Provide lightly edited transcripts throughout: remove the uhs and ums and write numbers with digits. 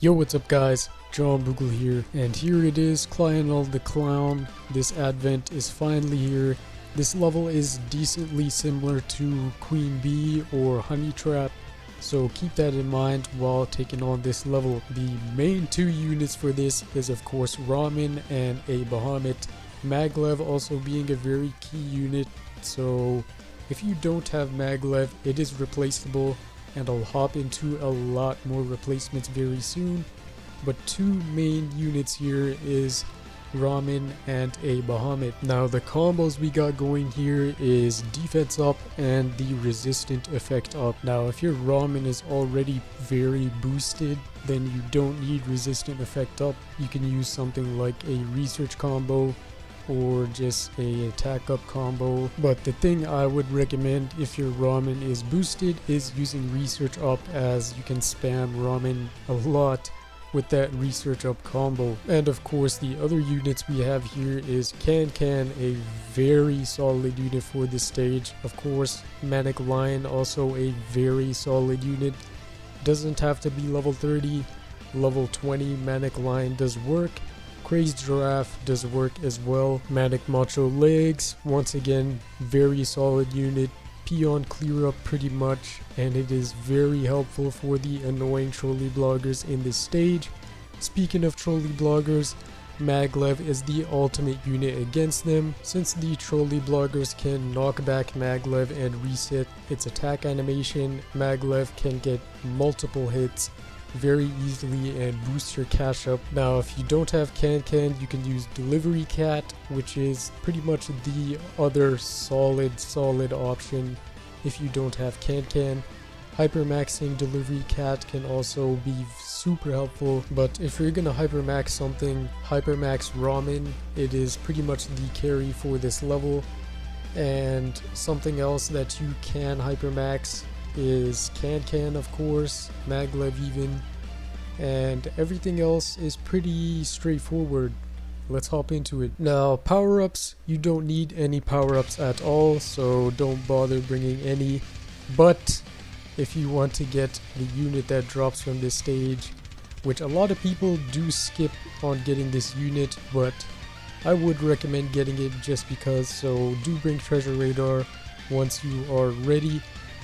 Yo, what's up guys? John Boogle here, and here it is, Clionel the Clown. This advent is finally here. This level is decently similar to Queen Bee or Honey Trap, so keep that in mind while taking on this level. The main two units for this is of course Ramen and a Bahamut. Maglev also being a very key unit, so if you don't have Maglev, it is replaceable. And I'll hop into a lot more replacements very soon, but two main units here is Ramen and a Bahamut. Now the combos we got going here is defense up and the resistant effect up. Now if your Ramen is already very boosted, then you don't need resistant effect up. You can use something like a research combo or just a attack up combo, but the thing I would recommend if your Ramen is boosted is using research up, as you can spam Ramen a lot with that research up combo. And of course the other units we have here is Can, a very solid unit for this stage. Of course Manic Lion, also a very solid unit. Doesn't have to be level 30, level 20 Manic Lion does work. Crazed Giraffe does work as well. Manic Macho Legs, once again, very solid unit. Peon clear up pretty much, and it is very helpful for the annoying trolley bloggers in this stage. Speaking of trolley bloggers, Maglev is the ultimate unit against them. Since the trolley bloggers can knock back Maglev and reset its attack animation, Maglev can get multiple hits very easily and boost your cash up. Now if you don't have Can, you can use Delivery Cat, which is pretty much the other solid option if you don't have Can. Hypermaxing Delivery Cat can also be super helpful, but if you're gonna hypermax something, hypermax Ramen. It is pretty much the carry for this level. And something else that you can hypermax is Can, of course, Maglev even, and everything else is pretty straightforward. Let's hop into it. Now power-ups, you don't need any power-ups at all, so don't bother bringing any, but if you want to get the unit that drops from this stage, which a lot of people do skip on getting this unit, but I would recommend getting it just because, so do bring Treasure Radar once you are ready.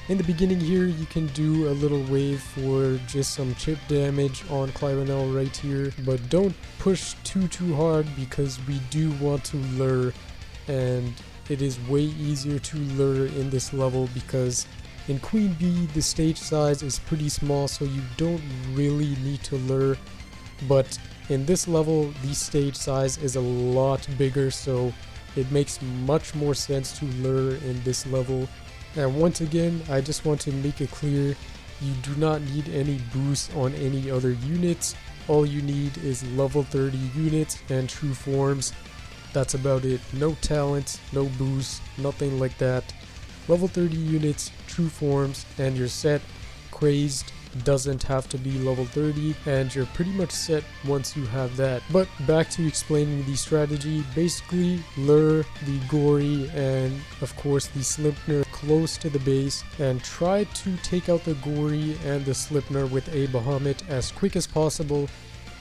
In the beginning here, you can do a little wave for just some chip damage on Clionel right here, but don't push too hard because we do want to lure, and it is way easier to lure in this level because in Queen Bee the stage size is pretty small, so you don't really need to lure, but in this level the stage size is a lot bigger, so it makes much more sense to lure in this level. And once again, I just want to make it clear, you do not need any boosts on any other units. All you need is level 30 units and true forms. That's about it. No talents, no boosts, nothing like that. Level 30 units, true forms, and you're set. Crazed doesn't have to be level 30, and you're pretty much set once you have that. But back to explaining the strategy. Basically, lure the Gory and of course the Slipner close to the base, and try to take out the Gory and the Slipner with a Bahamut as quick as possible.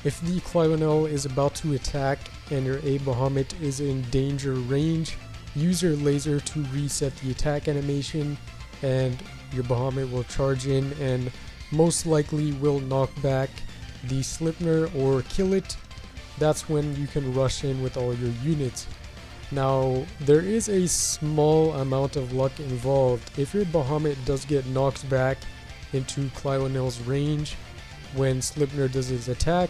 If the Clionel is about to attack and your A Bahamut is in danger range, use your laser to reset the attack animation, and your Bahamut will charge in and most likely will knock back the Slipner or kill it. That's when you can rush in with all your units. Now there is a small amount of luck involved. If your Bahamut does get knocked back into Clionel's range when Slipner does his attack,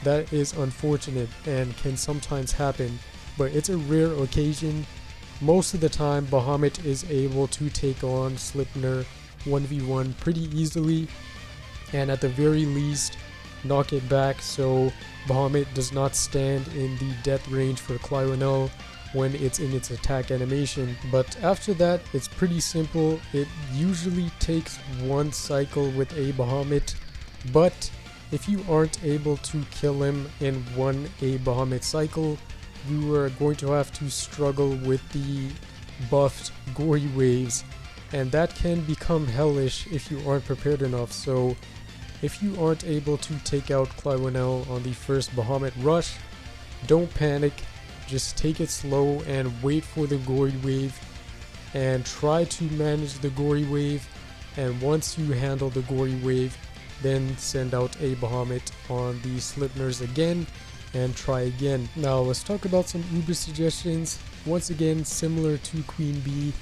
that is unfortunate and can sometimes happen, but it's a rare occasion. Most of the time Bahamut is able to take on Slipner 1v1 pretty easily, and at the very least knock it back so Bahamut does not stand in the death range for Clionel when it's in its attack animation. But after that it's pretty simple. It usually takes one cycle with a Bahamut, but if you aren't able to kill him in one a Bahamut cycle, you are going to have to struggle with the buffed Gory waves, and that can become hellish if you aren't prepared enough. So If you aren't able to take out Clionel on the first Bahamut rush, don't panic, just take it slow and wait for the gory wave and try to manage the gory wave, and once you handle the gory wave, then send out a Bahamut on the Slipners again and try again. Now let's talk about some Uber suggestions. Once again, similar to Queen Bee,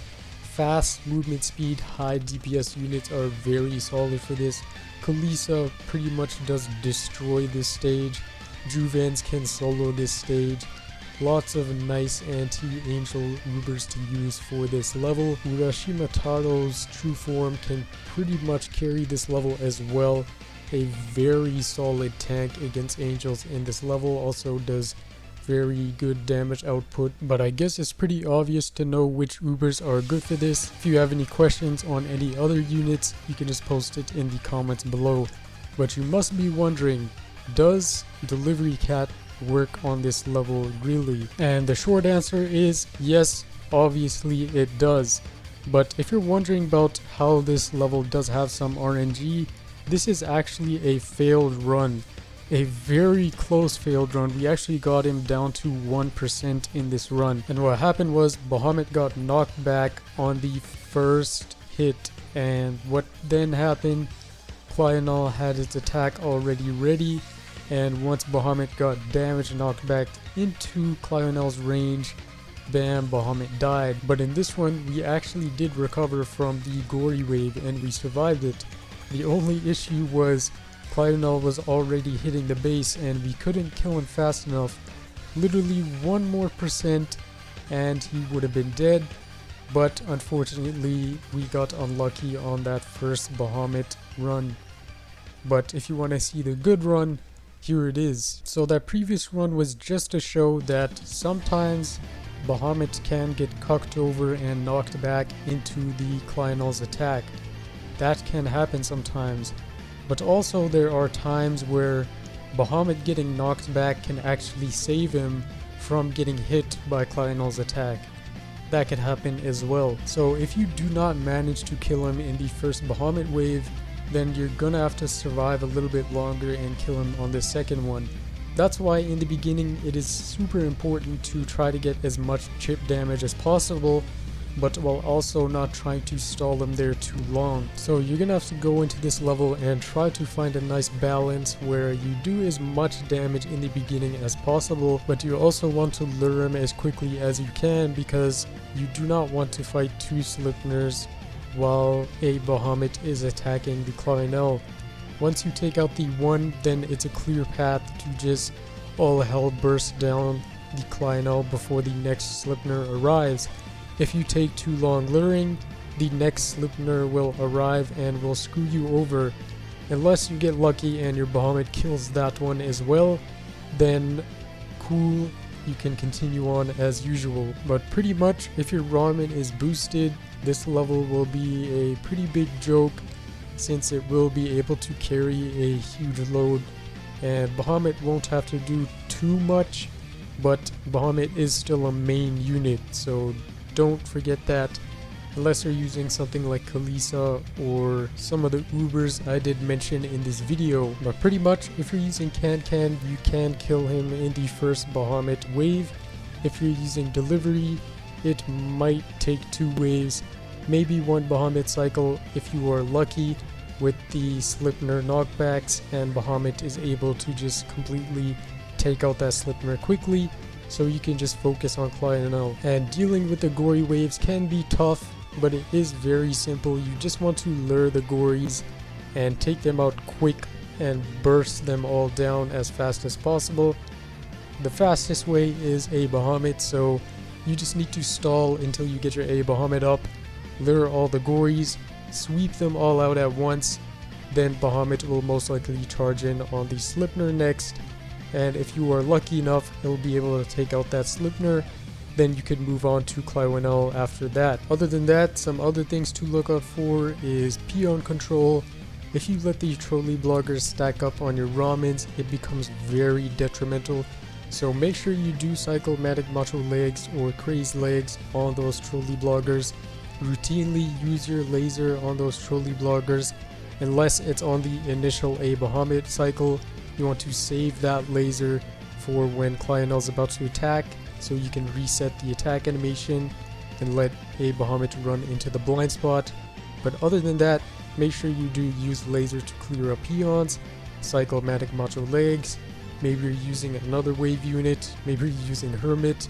fast movement speed, high DPS units are very solid for this. Kalisa pretty much does destroy this stage. Juvans can solo this stage. Lots of nice anti-angel Ubers to use for this level. Urashima Taro's true form can pretty much carry this level as well. A very solid tank against angels in this level, also does very good damage output, but I guess it's pretty obvious to know which Ubers are good for this. If you have any questions on any other units, you can just post it in the comments below. But you must be wondering, does Delivery Cat work on this level really? And the short answer is yes, obviously it does. But if you're wondering about how this level does have some RNG, this is actually a failed run. A very close failed run. We actually got him down to 1% in this run. And what happened was Bahamut got knocked back on the first hit. And what then happened, Clionel had its attack already ready. And once Bahamut got damage knocked back into Clionel's range, bam, Bahamut died. But in this one, we actually did recover from the gory wave and we survived it. The only issue was Clionel was already hitting the base and we couldn't kill him fast enough. Literally 1 more percent and he would have been dead. But unfortunately, we got unlucky on that first Bahamut run. But if you want to see the good run, here it is. So that previous run was just to show that sometimes Bahamut can get cucked over and knocked back into the Clionel's attack. That can happen sometimes. But also there are times where Bahamut getting knocked back can actually save him from getting hit by Clionel's attack. That could happen as well. So if you do not manage to kill him in the first Bahamut wave, then you're gonna have to survive a little bit longer and kill him on the second one. That's why in the beginning it is super important to try to get as much chip damage as possible, but while also not trying to stall them there too long. So you're gonna have to go into this level and try to find a nice balance where you do as much damage in the beginning as possible, but you also want to lure him as quickly as you can because you do not want to fight 2 Slipners while a Bahamut is attacking the Clionel. Once you take out the one, then it's a clear path to just all hell burst down the Clionel before the next Slipner arrives. If you take too long luring, the next Slipner will arrive and will screw you over. Unless you get lucky and your Bahamut kills that one as well, then cool, you can continue on as usual. But pretty much if your Ramen is boosted, this level will be a pretty big joke since it will be able to carry a huge load and Bahamut won't have to do too much, but Bahamut is still a main unit, so don't forget that, unless you're using something like Kalisa or some of the Ubers I did mention in this video. But pretty much if you're using Can, you can kill him in the first Bahamut wave. If you're using Delivery, it might take 2 waves, maybe 1 Bahamut cycle if you are lucky with the Slipner knockbacks and Bahamut is able to just completely take out that Slipner quickly, so you can just focus on Clionel. And dealing with the gory waves can be tough, but it is very simple. You just want to lure the gories and take them out quick and burst them all down as fast as possible. The fastest way is a Bahamut, so you just need to stall until you get your A Bahamut up, lure all the gories, sweep them all out at once, then Bahamut will most likely charge in on the Slipner next, and if you are lucky enough, he'll be able to take out that Slipner. Then you can move on to Clionel after that. Other than that, some other things to look out for is peon control. If you let the trolley bloggers stack up on your ramens, it becomes very detrimental. So make sure you do cycle Matic Macho legs or crazed legs on those trolley bloggers. Routinely use your laser on those trolley bloggers unless it's on the initial A Bahamut cycle. You want to save that laser for when Clionel's about to attack, so you can reset the attack animation and let A Bahamut run into the blind spot. But other than that, make sure you do use laser to clear up peons, cycle Matic Macho Legs, maybe you're using another wave unit, maybe you're using Hermit,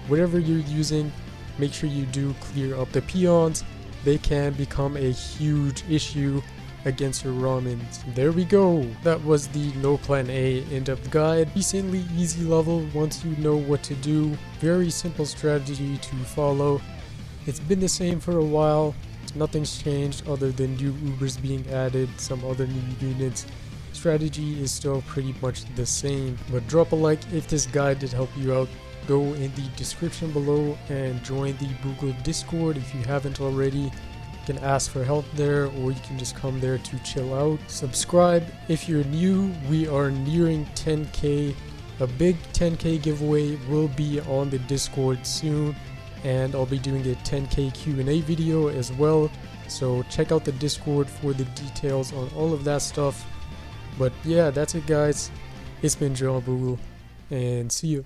whatever you're using, make sure you do clear up the peons. They can become a huge issue against your Ramens. There we go. That was the No Plan A in-depth guide. Decently easy level once you know what to do. Very simple strategy to follow. It's been the same for a while. Nothing's changed other than new Ubers being added, some other new units. Strategy is still pretty much the same. But drop a like if this guide did help you out. Go in the description below and join the Boogle Discord if you haven't already. You can ask for help there, or you can just come there to chill out. Subscribe if you're new. We are nearing 10k. A big 10k giveaway will be on the Discord soon, and I'll be doing a 10k Q&A video as well. So check out the Discord for the details on all of that stuff. But yeah, that's it guys. It's been John Boogle, and see you.